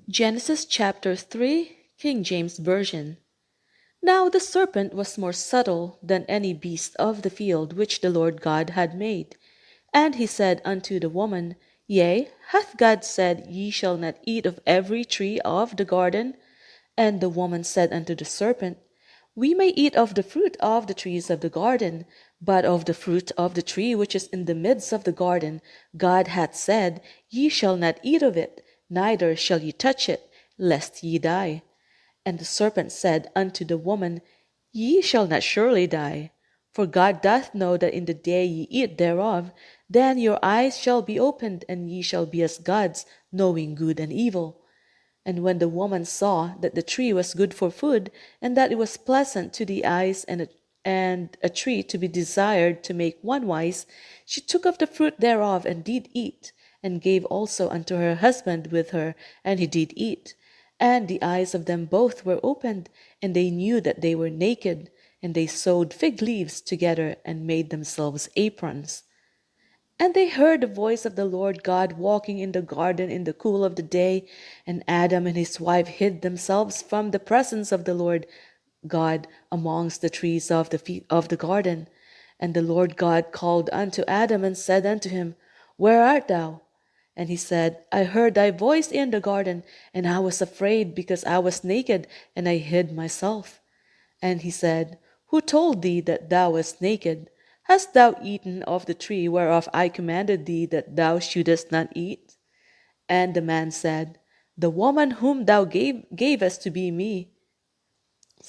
Genesis chapter 3, King James Version. Now the serpent was more subtle than any beast of the field which the Lord God had made. And he said unto the woman, Yea, hath God said, Ye shall not eat of every tree of the garden? And the woman said unto the serpent, We may eat of the fruit of the trees of the garden, but of the fruit of the tree which is in the midst of the garden, God hath said, Ye shall not eat of it, neither shall ye touch it, lest ye die. And the serpent said unto the woman, Ye shall not surely die. For God doth know that in the day ye eat thereof, then your eyes shall be opened, and ye shall be as gods, knowing good and evil. And when the woman saw that the tree was good for food, and that it was pleasant to the eyes, and a tree to be desired to make one wise, she took of the fruit thereof, and did eat, and gave also unto her husband with her, and he did eat. And the eyes of them both were opened, and they knew that they were naked, and they sewed fig leaves together, and made themselves aprons. And they heard the voice of the Lord God walking in the garden in the cool of the day, and Adam and his wife hid themselves from the presence of the Lord God amongst the trees of the garden. And the Lord God called unto Adam and said unto him, Where art thou? And he said, I heard thy voice in the garden, and I was afraid, because I was naked, and I hid myself. And he said, Who told thee that thou wast naked? Hast thou eaten of the tree whereof I commanded thee that thou shouldest not eat? And the man said, The woman whom thou gavest to be me.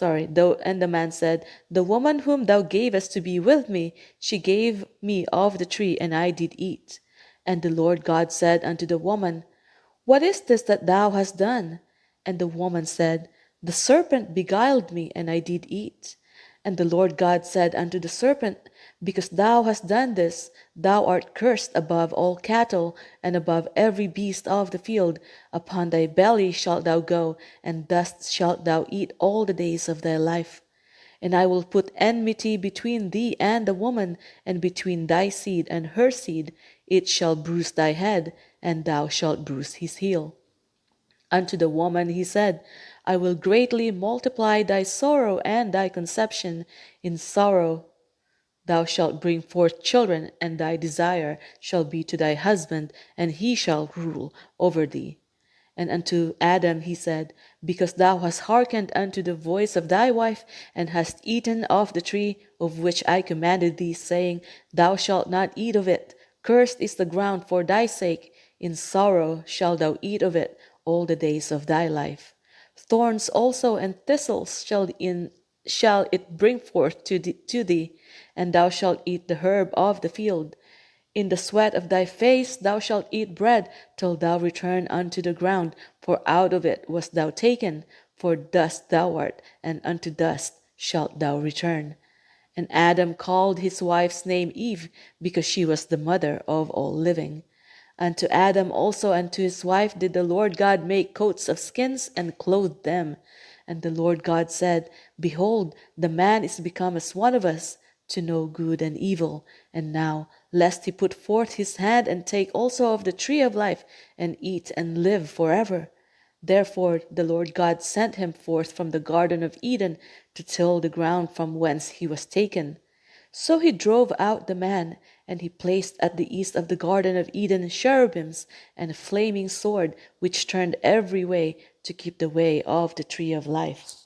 And the man said, The woman whom thou gavest to be with me, she gave me of the tree, and I did eat. And the Lord God said unto the woman, What is this that thou hast done? And the woman said, The serpent beguiled me, and I did eat. And the Lord God said unto the serpent, Because thou hast done this, thou art cursed above all cattle, and above every beast of the field. Upon thy belly shalt thou go, and dust shalt thou eat all the days of thy life. And I will put enmity between thee and the woman, and between thy seed and her seed. It shall bruise thy head, and thou shalt bruise his heel. Unto the woman he said, I will greatly multiply thy sorrow and thy conception. In sorrow thou shalt bring forth children, and thy desire shall be to thy husband, and he shall rule over thee. And unto Adam he said, Because thou hast hearkened unto the voice of thy wife, and hast eaten of the tree of which I commanded thee, saying, Thou shalt not eat of it. Cursed is the ground for thy sake. In sorrow shalt thou eat of it all the days of thy life. Thorns also and thistles shall it bring forth to thee, and thou shalt eat the herb of the field. In the sweat of thy face thou shalt eat bread till thou return unto the ground, for out of it wast thou taken, for dust thou art, and unto dust shalt thou return. And Adam called his wife's name Eve, because she was the mother of all living. Unto Adam also and to his wife did the Lord God make coats of skins, and clothed them. And the Lord God said, Behold, the man is become as one of us, to know good and evil. And now, lest he put forth his hand and take also of the tree of life, and eat and live forever. Therefore the Lord God sent him forth from the garden of Eden to till the ground from whence he was taken. So he drove out the man, and he placed at the east of the garden of Eden cherubims and a flaming sword, which turned every way to keep the way of the tree of life.